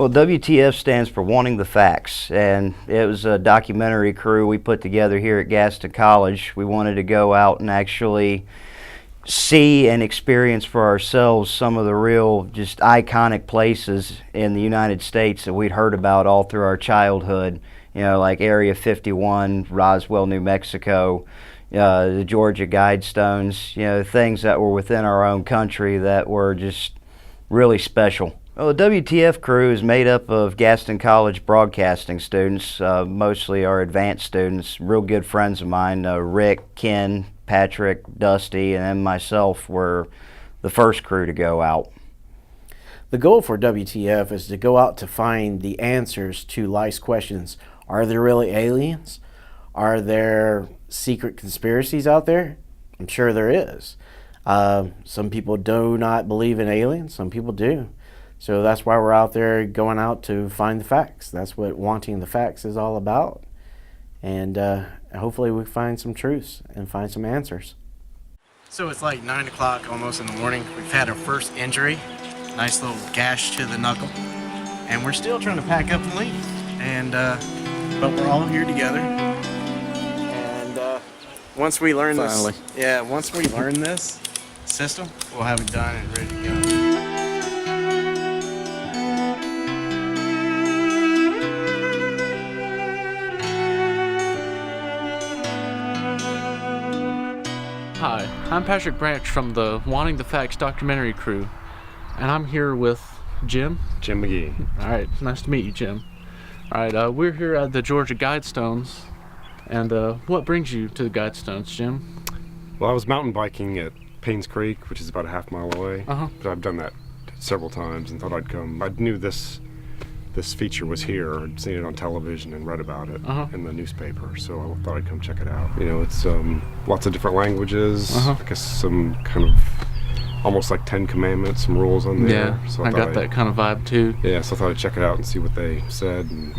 Well, WTF stands for Wanting the Facts, and it was a documentary crew we put together here at Gaston College. We wanted to go out and actually see and experience for ourselves some of the real just iconic places in the United States that we'd heard about all through our childhood, you know, like Area 51, Roswell, New Mexico, the Georgia Guidestones, you know, things that were within our own country that were just really special. Well, the WTF crew is made up of Gaston College broadcasting students, mostly our advanced students, real good friends of mine, Rick, Ken, Patrick, Dusty, and then myself were the first crew to go out. The goal for WTF is to go out to find the answers to life's questions. Are there really aliens? Are there secret conspiracies out there? I'm sure there is. Some people do not believe in aliens, some people do. So that's why we're out there going out to find the facts. That's what Wanting the Facts is all about. And hopefully we find some truths and find some answers. So it's like 9 o'clock almost in the morning. We've had our first injury, nice little gash to the knuckle. And we're still trying to pack up and leave. And, but we're all here together. And once we learn Finally. once we learn this system, we'll have it done and ready to go. Hi, I'm Patrick Branch from the Wanting the Facts documentary crew, and I'm here with Jim. Jim McGee. Alright, nice to meet you, Jim. Alright, we're here at the Georgia Guidestones, and what brings you to the Guidestones, Jim? Well, I was mountain biking at Paynes Creek, which is about a half mile away. But I've done that several times and thought I'd come. I knew this feature was here. I'd seen it on television and read about it in the newspaper, so I thought I'd come check it out. You know, it's lots of different languages. I guess some kind of almost like 10 Commandments, some rules on there. Yeah, so I got that kind of vibe too. Yeah, so I thought I'd check it out and see what they said. And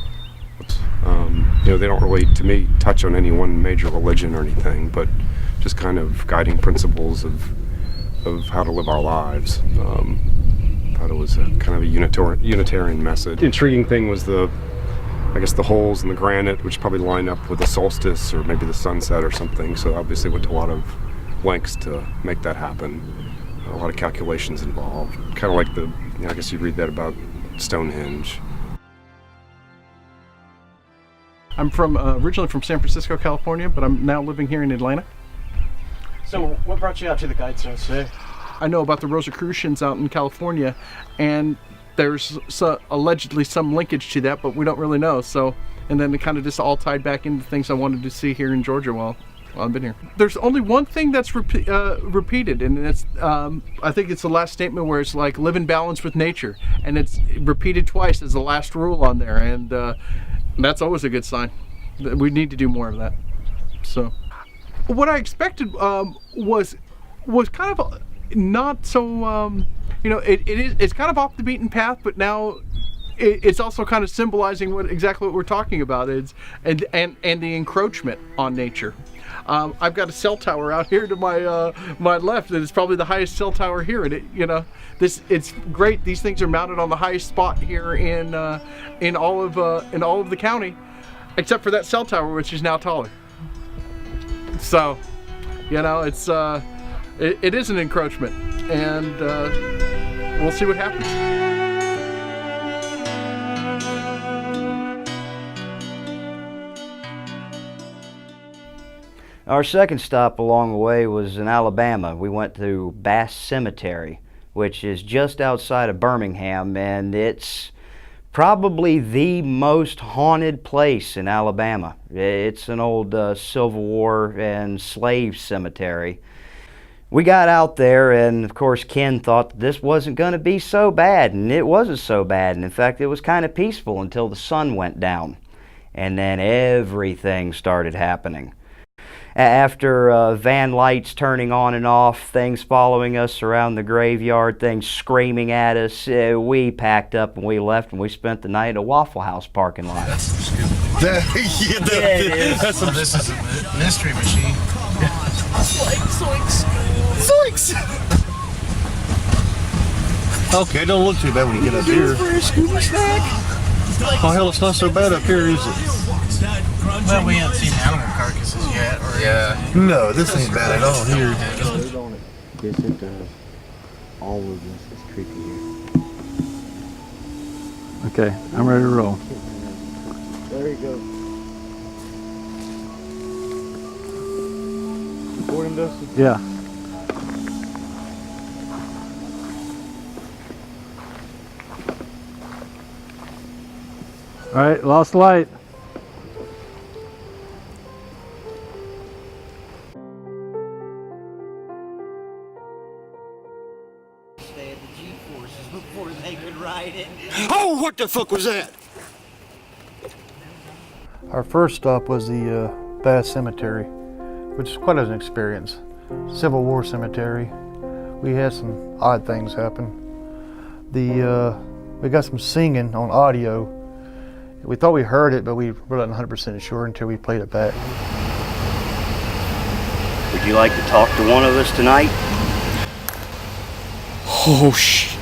you know, they don't really, to me, touch on any one major religion or anything, but just kind of guiding principles of how to live our lives. Thought it was a kind of a Unitarian message. Intriguing thing was I guess the holes in the granite, which probably line up with the solstice or maybe the sunset or something. So obviously went to a lot of lengths to make that happen. A lot of calculations involved. Kind of like I guess you read that about Stonehenge. I'm originally from San Francisco, California, but I'm now living here in Atlanta. So what brought you out to the Guidestones today? I know about the Rosicrucians out in California, and there's allegedly some linkage to that, but we don't really know. So, and then it kind of just all tied back into things I wanted to see here in Georgia while I've been here. There's only one thing that's repeated, and it's I think it's the last statement where it's like live in balance with nature, and it's repeated twice as the last rule on there, and that's always a good sign. We need to do more of that. So, what I expected was kind of not so you know, it's kind of off the beaten path, but now it's also kind of symbolizing exactly what we're talking about is and the encroachment on nature. I've got a cell tower out here to my left, and it's probably the highest cell tower here. And it's great. These things are mounted on the highest spot here in all of the county, except for that cell tower, which is now taller. So, you know, it is an encroachment, and we'll see what happens. Our second stop along the way was in Alabama. We went to Bass Cemetery, which is just outside of Birmingham, and it's probably the most haunted place in Alabama. It's an old Civil War and slave cemetery. We got out there, and of course Ken thought that this wasn't going to be so bad, and it wasn't so bad. And in fact, it was kind of peaceful until the sun went down, and then everything started happening. After van lights turning on and off, things following us around the graveyard, things screaming at us, we packed up and we left, and we spent the night at a Waffle House parking lot. That's some stupid. This is a mystery machine. Zoinks! Zoinks! Okay, don't look too bad when you get up here. For a scuba snack? Oh hell, it's not so bad up here, is it? Well, we haven't seen animal carcasses yet. Or No, this ain't bad at all here. Yes, it does. All of this is creepy here. Okay, I'm ready to roll. There you go. Recording, Dustin? Yeah. All right, lost light. Stay at the G-forces before they could ride it. Oh, what the fuck was that? Our first stop was the Bath Cemetery, which is quite an experience. Civil War cemetery. We had some odd things happen. We got some singing on audio. We thought we heard it, but we were not 100% sure until we played it back. Would you like to talk to one of us tonight? Oh shit.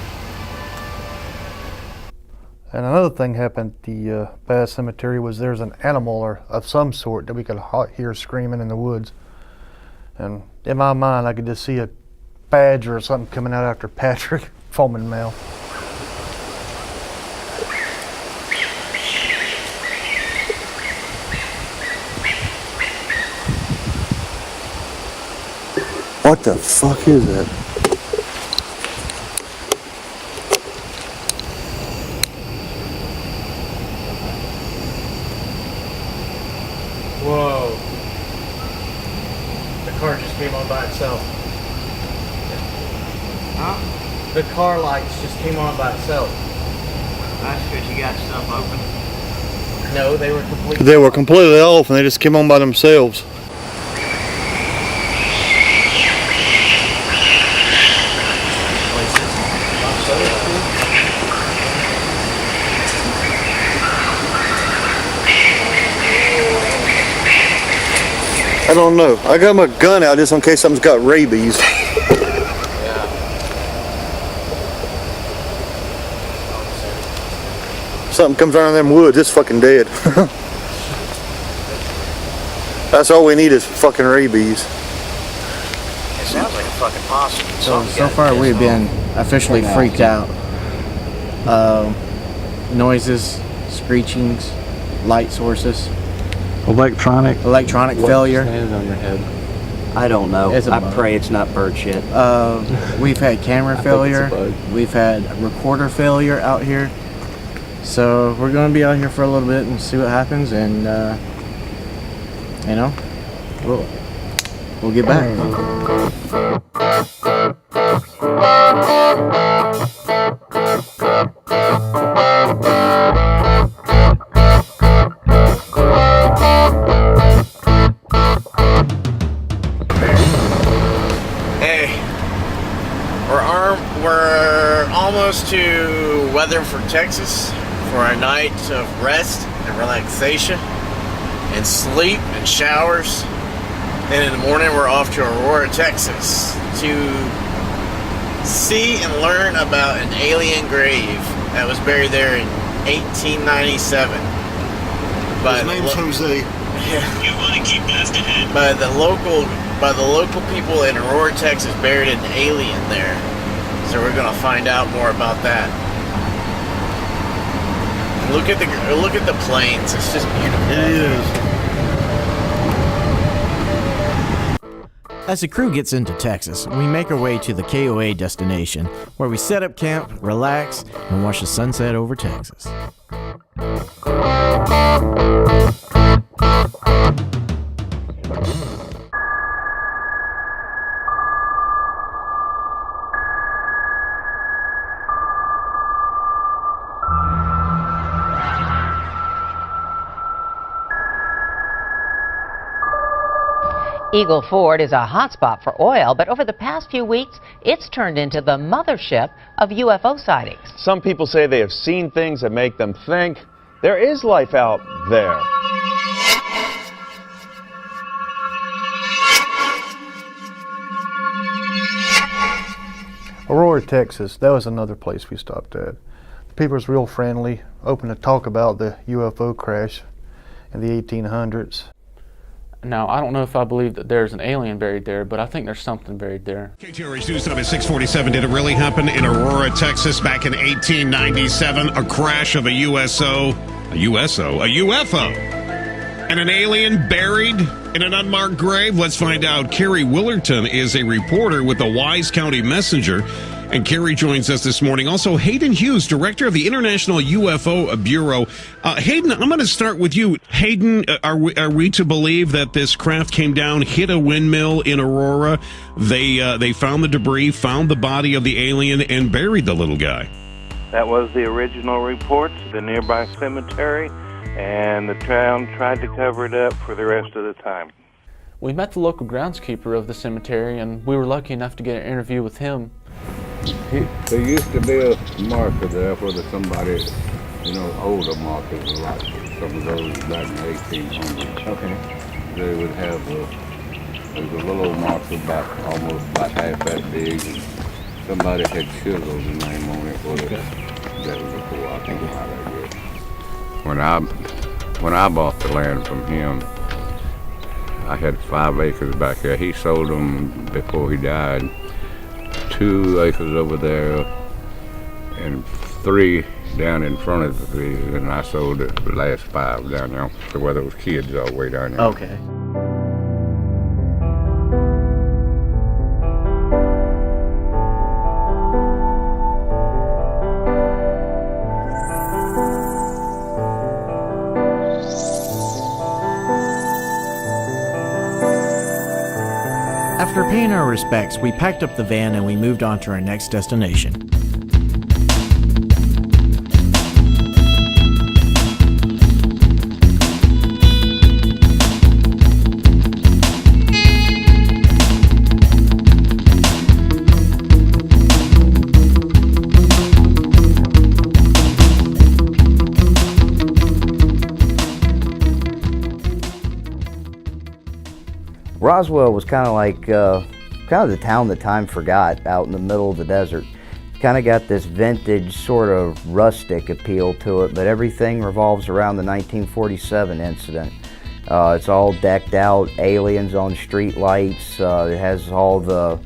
And another thing happened at the Bath Cemetery was there's an animal or of some sort that we could hear screaming in the woods. And in my mind, I could just see a badger or something coming out after Patrick, foaming mouth. What the fuck is that? Whoa. The car just came on by itself. Huh? The car lights just came on by itself. That's because you got stuff open. No, they were completely. They were completely off and they just came on by themselves. I don't know. I got my gun out just in case something's got rabies. Something comes around them woods, it's fucking dead. That's all we need is fucking rabies. It sounds like a fucking possum. So far we've been officially freaked out. Noises, screechings, light sources, Electronic. electronic failure. Standing on your head. I don't know. It's a I bug. pray it's not bird shit. We've had camera think it's a failure. bug. We've had recorder failure out here. So we're going to be out here for a little bit and see what happens, and you know, we'll get back. Hey, we're almost to Weatherford, Texas, for a night of rest and relaxation and sleep and showers. Then in the morning we're off to Aurora, Texas to see and learn about an alien grave that was buried there in 1897. His name's Jose. You want to keep asking it? By the local people in Aurora, Texas, buried an alien there. So we're gonna find out more about that. Look at the plains. It's just beautiful. It is. As the crew gets into Texas, we make our way to the KOA destination, where we set up camp, relax, and watch the sunset over Texas. Eagle Ford is a hotspot for oil, but over the past few weeks, it's turned into the mothership of UFO sightings. Some people say they have seen things that make them think there is life out there. Aurora, Texas, that was another place we stopped at. The people was real friendly, open to talk about the UFO crash in the 1800s. Now, I don't know if I believe that there's an alien buried there, but I think there's something buried there. KTRH News Time at 6:47. Did it really happen in Aurora, Texas back in 1897? A crash of a UFO, and an alien buried in an unmarked grave? Let's find out. Carrie Willerton is a reporter with the Wise County Messenger, and Carrie joins us this morning. Also, Hayden Hughes, director of the International UFO Bureau. Hayden, I'm going to start with you. Hayden, are we to believe that this craft came down, hit a windmill in Aurora? They found the debris, found the body of the alien, and buried the little guy. That was the original report to the nearby cemetery, and the town tried to cover it up for the rest of the time. We met the local groundskeeper of the cemetery, and we were lucky enough to get an interview with him. There used to be a marker there for somebody, older markers, like some of those back in the 1800s. Okay. They would have there's a little marker almost about half that big. And somebody had chiseled the name on it for that was before I think how that was. When I bought the land from him, I had 5 acres back there. He sold them before he died. 2 acres over there and 3 down in front of the field, and I sold the last 5 down there to where those kids all the way down there. Okay. After paying our respects, we packed up the van and we moved on to our next destination. Roswell was kind of like the town that time forgot, out in the middle of the desert. Kind of got this vintage sort of rustic appeal to it, but everything revolves around the 1947 incident. It's all decked out, aliens on street lights. It has all the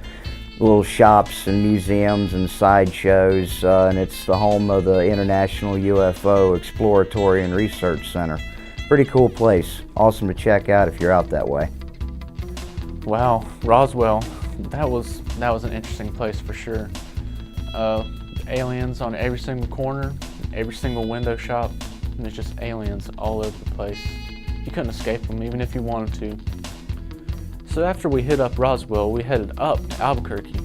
little shops and museums and sideshows, and it's the home of the International UFO Exploratory and Research Center. Pretty cool place. Awesome to check out if you're out that way. Wow, Roswell, that was an interesting place for sure. Aliens on every single corner, every single window shop, and there's just aliens all over the place. You couldn't escape them even if you wanted to. So after we hit up Roswell, we headed up to Albuquerque,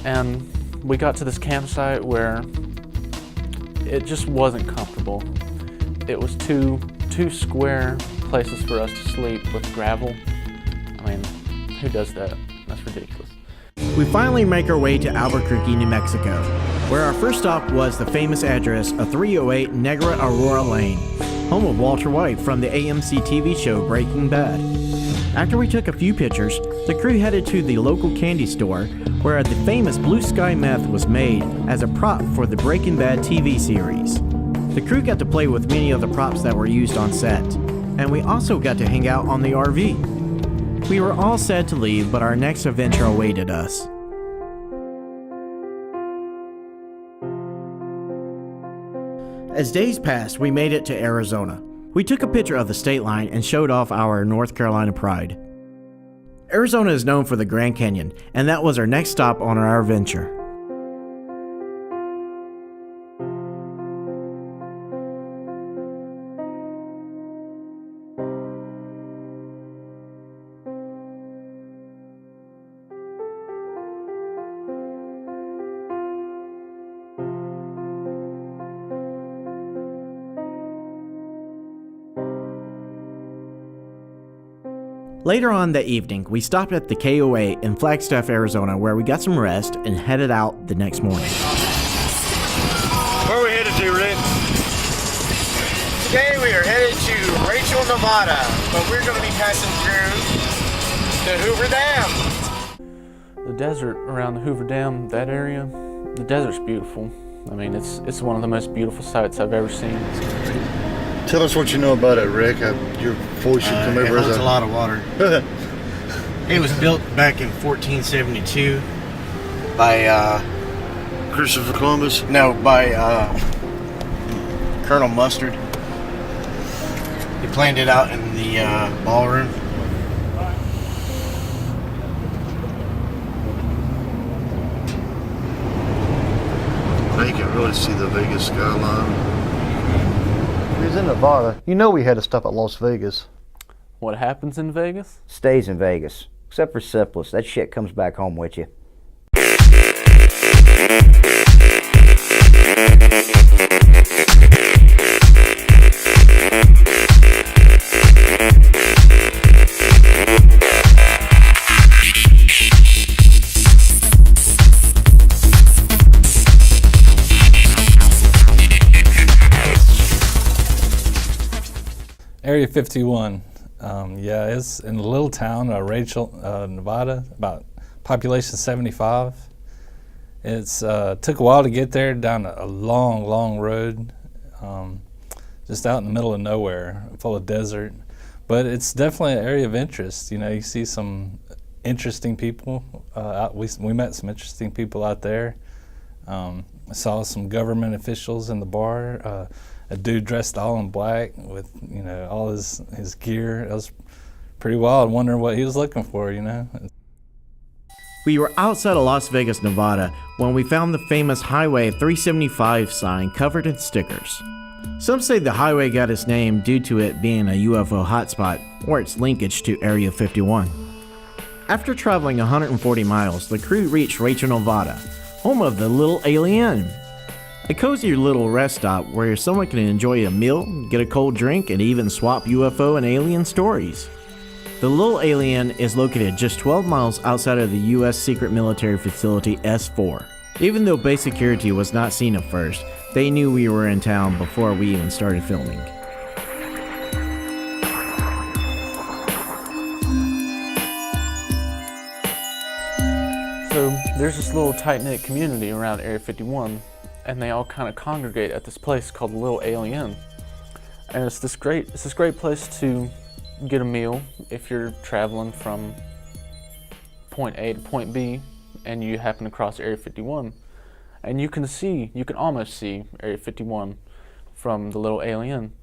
and we got to this campsite where it just wasn't comfortable. It was two square places for us to sleep with gravel. I mean, who does that? That's ridiculous. We finally make our way to Albuquerque, New Mexico, where our first stop was the famous address of 308 Negra Aurora Lane, home of Walter White from the AMC TV show Breaking Bad. After we took a few pictures, the crew headed to the local candy store where the famous Blue Sky Meth was made as a prop for the Breaking Bad TV series. The crew got to play with many of the props that were used on set, and we also got to hang out on the RV. We were all sad to leave, but our next adventure awaited us. As days passed, we made it to Arizona. We took a picture of the state line and showed off our North Carolina pride. Arizona is known for the Grand Canyon, and that was our next stop on our adventure. Later on that evening, we stopped at the KOA in Flagstaff, Arizona, where we got some rest and headed out the next morning. Where are we headed to, Rick? Today we are headed to Rachel, Nevada, but we're going to be passing through the Hoover Dam. The desert around the Hoover Dam, that area, the desert's beautiful. I mean, it's one of the most beautiful sights I've ever seen. Tell us what you know about it, Rick. Your voice should come over It holds as a lot of water. It was built back in 1472 by Christopher Columbus? No, by Colonel Mustard. He planned it out in the ballroom. Now you can really see the Vegas skyline. He's in Nevada. You know we had to stop at Las Vegas. What happens in Vegas? Stays in Vegas. Except for syphilis. That shit comes back home with you. Area 51. Yeah, it's in a little town, Rachel, Nevada, about population 75. It's took a while to get there, down a long road, just out in the middle of nowhere, full of desert. But it's definitely an area of interest. You know, you see some interesting people. We met some interesting people out there. I saw some government officials in the bar. A dude dressed all in black with, you know, all his gear. It was pretty wild, wondering what he was looking for, you know. We were outside of Las Vegas, Nevada, when we found the famous Highway 375 sign covered in stickers. Some say the highway got its name due to it being a UFO hotspot or its linkage to Area 51. After traveling 140 miles, the crew reached Rachel, Nevada, home of the Little Alien. A cozy little rest stop where someone can enjoy a meal, get a cold drink, and even swap UFO and alien stories. The Little Alien is located just 12 miles outside of the U.S. secret military facility S4. Even though base security was not seen at first, they knew we were in town before we even started filming. So there's this little tight-knit community around Area 51, and they all kind of congregate at this place called the Little Alien. And it's this great place to get a meal if you're traveling from point A to point B and you happen to cross Area 51. And you can almost see Area 51 from the Little Alien.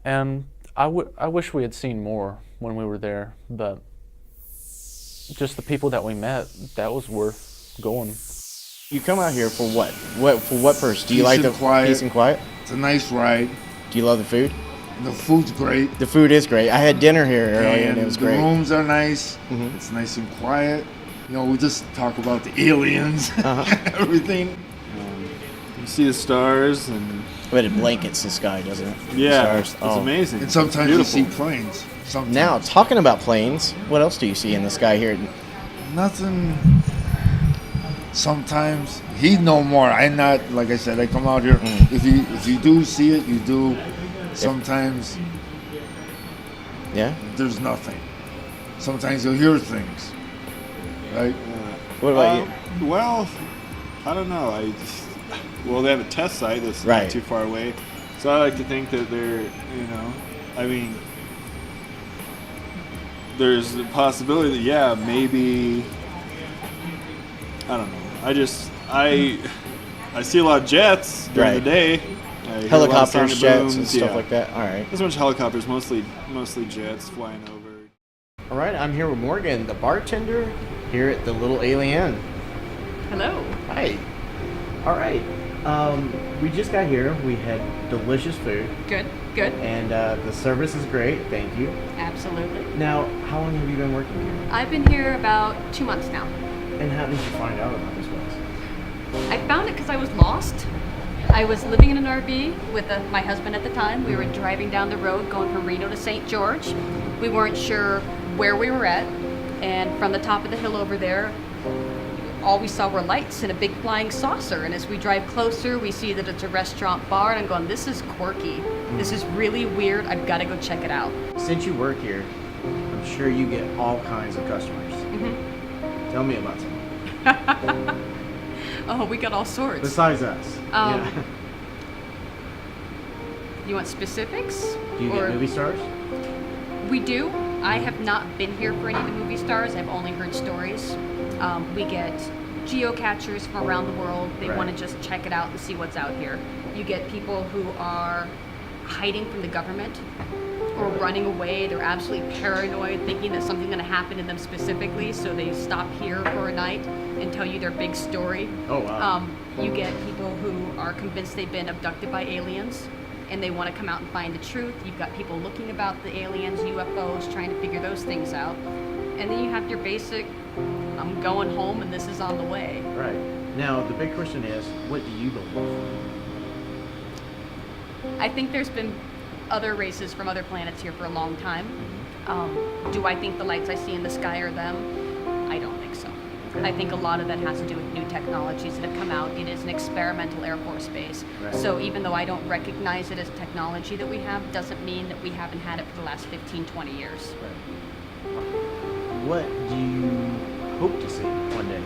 And I wish we had seen more when we were there, but just the people that we met, that was worth going. You come out here for what? For what purpose? Do you like the peace and quiet? It's a nice ride. Do you love the food? The food's great. The food is great. I had dinner here earlier and it was great. The rooms are nice. Mm-hmm. It's nice and quiet. You know, we just talk about the aliens, everything. You see the stars and. But it blankets the sky, doesn't it? Yeah, the stars. it's amazing. And sometimes Beautiful. you see planes. Sometimes. Now, talking about planes, what else do you see in the sky here? Nothing. Sometimes he know more. I'm not, like I said, I come out here. If you do see it, you do. Sometimes. Yeah. There's nothing. Sometimes you'll hear things. Right. What about you? Well, I don't know. Well, they have a test site that's not too far away, so I like to think that they're, you know, I mean, there's a possibility that, yeah, maybe, I don't know. I see a lot of jets during the day. Helicopters, jets, and stuff like that. All right. Not so much helicopters, mostly jets flying over. All right, I'm here with Morgan, the bartender here at the Little Alien. Hello. Hi. All right. We just got here. We had delicious food. Good. And the service is great. Thank you. Absolutely. Now, how long have you been working here? I've been here about 2 months now. And how did you find out about this place? I found it because I was lost. I was living in an RV with my husband at the time. We were driving down the road going from Reno to St. George. We weren't sure where we were at. And from the top of the hill over there, all we saw were lights and a big flying saucer. And as we drive closer, we see that it's a restaurant bar. And I'm going, this is quirky. This is really weird. I've got to go check it out. Since you work here, I'm sure you get all kinds of customers. Mm-hmm. Tell me about some. Oh, we got all sorts. Besides us. Yeah. You want specifics? Do you get movie stars? We do. I have not been here for any of the movie stars. I've only heard stories. We get geocachers from around the world. They Right. want to just check it out and see what's out here. You get people who are hiding from the government or running away. They're absolutely paranoid, thinking that something's going to happen to them specifically, so they stop here for a night and tell you their big story. Oh, wow. You get people who are convinced they've been abducted by aliens and they want to come out and find the truth. You've got people looking about the aliens, UFOs, trying to figure those things out. And then you have your basic, I'm going home and this is on the way. Right. Now, the big question is, what do you believe? I think there's been other races from other planets here for a long time. Do I think the lights I see in the sky are them? I don't think so. I think a lot of that has to do with new technologies that have come out. It is an experimental Air Force base. Right. So even though I don't recognize it as technology that we have, doesn't mean that we haven't had it for the last 15, 20 years. What do you hope to see one day?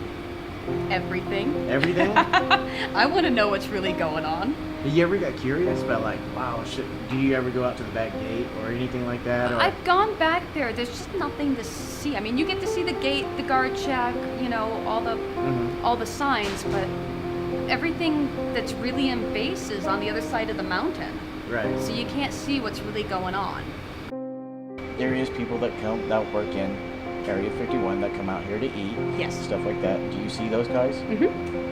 Everything. Everything? I want to know what's really going on. Have you ever got curious about like, wow, do you ever go out to the back gate or anything like that? Or? I've gone back there. There's just nothing to see. I mean, you get to see the gate, the guard check, you know, all the signs, but everything that's really in base is on the other side of the mountain. Right. So you can't see what's really going on. There is people that work in Area 51 that come out here to eat. Yes. Stuff like that. Do you see those guys? Mm-hmm.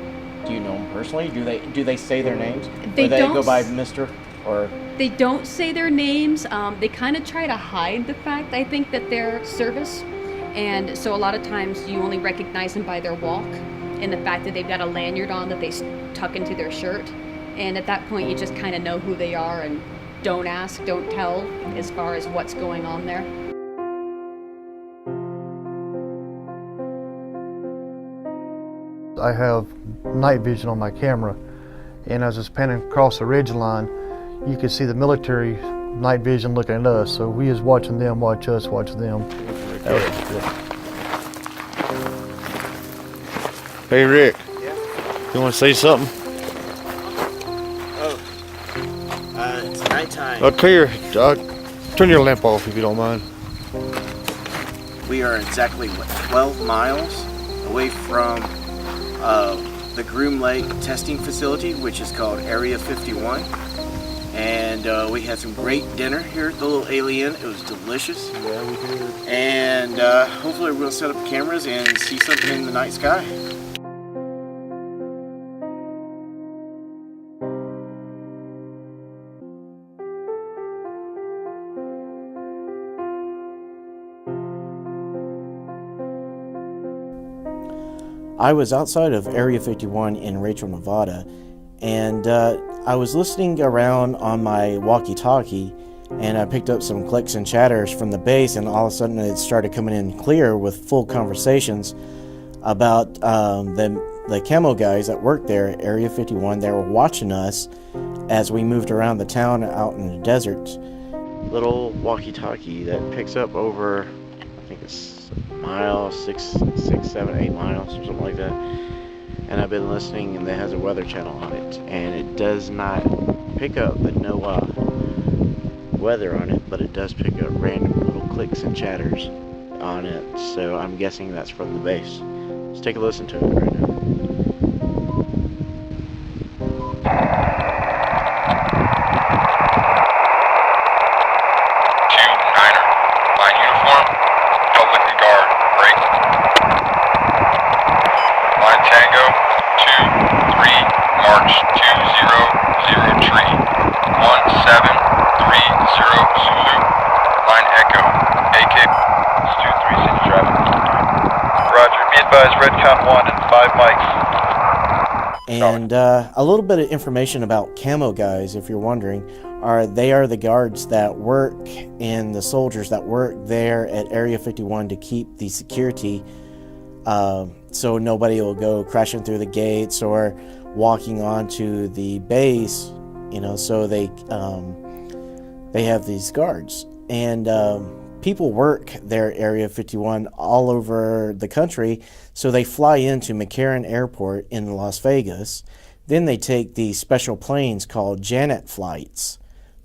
Do you know them personally? Do they say their names? They or they don't go by Mr. or? They don't say their names. They kind of try to hide the fact, I think, that they're service. And so a lot of times you only recognize them by their walk and the fact that they've got a lanyard on that they tuck into their shirt. And at that point, you just kind of know who they are and don't ask, don't tell as far as what's going on there. I have night vision on my camera, and as it's panning across the ridge line, you can see the military night vision looking at us. So we is watching them, watch us, watch them. Hey Rick, you want to say something? It's nighttime. Okay, here, turn your lamp off if you don't mind. We are exactly 12 miles away from the Groom Lake testing facility, which is called Area 51. And we had some great dinner here at the Little Alien. It was delicious. Yeah, we did. And hopefully we'll set up cameras and see something in the night sky. I was outside of Area 51 in Rachel, Nevada, and I was listening around on my walkie-talkie, and I picked up some clicks and chatters from the base, and all of a sudden it started coming in clear with full conversations about the camo guys that worked there at Area 51. They were watching us as we moved around the town out in the desert. Little walkie-talkie that picks up over, I think it's mile, 6, 7, 8 miles or something like that. And I've been listening, and it has a weather channel on it, and it does not pick up the NOAA weather on it, but it does pick up random little clicks and chatters on it. So I'm guessing that's from the base. Let's take a listen to it right now. Redcon 1 and 5 mics. And a little bit of information about camo guys, if you're wondering, they are the guards that work and the soldiers that work there at Area 51 to keep the security, so nobody will go crashing through the gates or walking onto the base, you know. So they have these guards, and people work their Area 51 all over the country, so they fly into McCarran Airport in Las Vegas. Then they take these special planes called Janet flights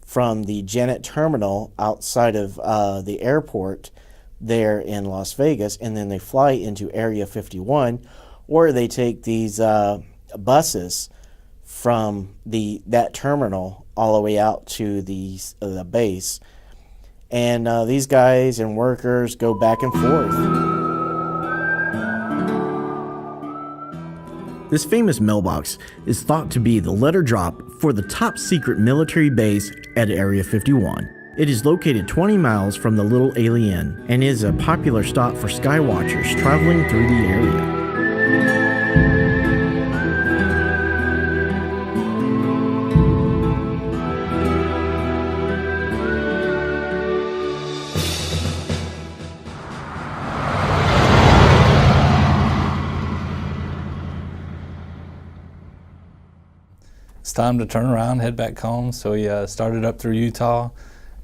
from the Janet terminal outside of the airport there in Las Vegas, and then they fly into Area 51, or they take these buses from that terminal all the way out to the base. And these guys and workers go back and forth. This famous mailbox is thought to be the letter drop for the top secret military base at Area 51. It is located 20 miles from the Little Alien and is a popular stop for skywatchers traveling through the area. It's time to turn around, head back home. So we started up through Utah,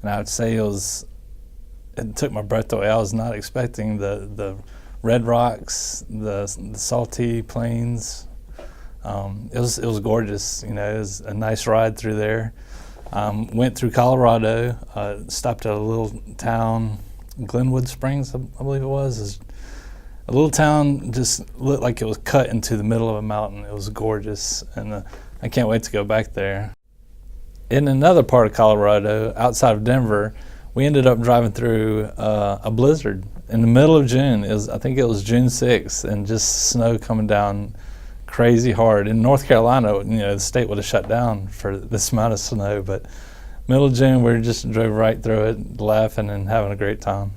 and I would say it took my breath away. I was not expecting the red rocks, the salty plains. It was gorgeous. You know, it was a nice ride through there. Went through Colorado, stopped at a little town, Glenwood Springs, I believe it was. It's a little town, just looked like it was cut into the middle of a mountain. It was gorgeous, and I can't wait to go back there. In another part of Colorado, outside of Denver, we ended up driving through a blizzard in the middle of June. I think it was June 6th, and just snow coming down crazy hard. In North Carolina, the state would have shut down for this amount of snow, but middle of June, we just drove right through it, laughing and having a great time.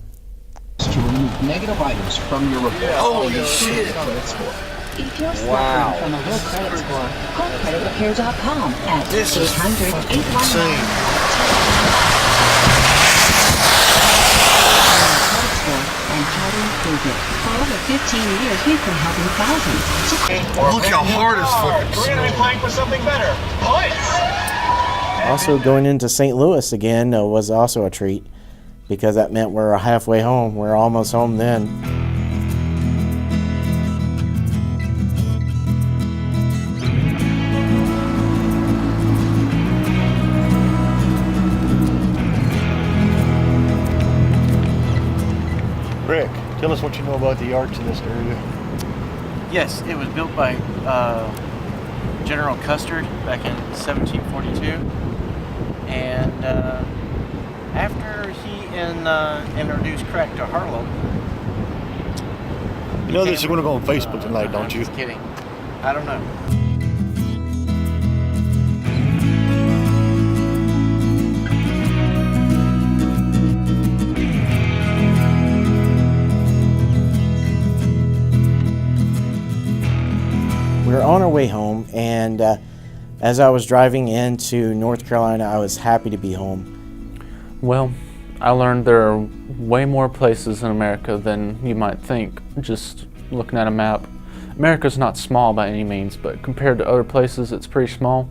To remove negative items from your report. Holy shit! If you're suffering from a low credit score, call creditrepair.com at 800-811. And how to improve it. For over 15 years, we've been helping thousands. Look how hard it's fucking. We're going to be playing for something better. Points! Also, going into St. Louis again was also a treat, because that meant we're halfway home. We're almost home then. Rick, tell us what you know about the arch in this area. Yes, it was built by General Custer back in 1742, and after he introduced crack to Harlem. You know this is going to go on Facebook tonight, don't you? Just kidding. I don't know. We were on our way home, and as I was driving into North Carolina, I was happy to be home. Well, I learned there are way more places in America than you might think, just looking at a map. America's not small by any means, but compared to other places, it's pretty small.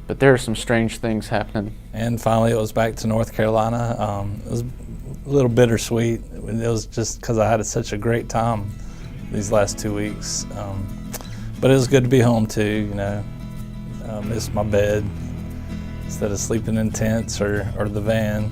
But there are some strange things happening. And finally, it was back to North Carolina. It was a little bittersweet. It was just because I had such a great time these last 2 weeks. But it was good to be home too, missed my bed instead of sleeping in tents or the van.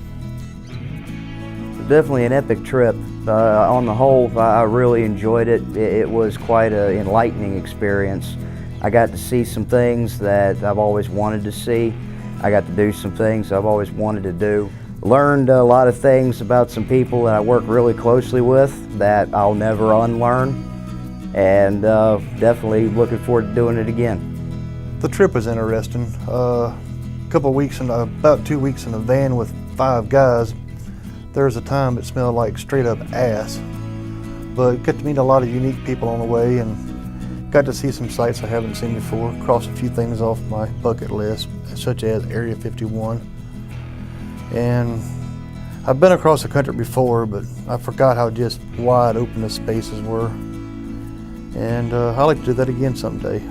Definitely an epic trip. On the whole, I really enjoyed it. It was quite an enlightening experience. I got to see some things that I've always wanted to see. I got to do some things I've always wanted to do. Learned a lot of things about some people that I work really closely with that I'll never unlearn. And definitely looking forward to doing it again. The trip was interesting. About 2 weeks in a van with 5 guys. There was a time it smelled like straight up ass. But got to meet a lot of unique people on the way and got to see some sights I haven't seen before. Crossed a few things off my bucket list, such as Area 51. And I've been across the country before, but I forgot how just wide open the spaces were. And I'd like to do that again someday.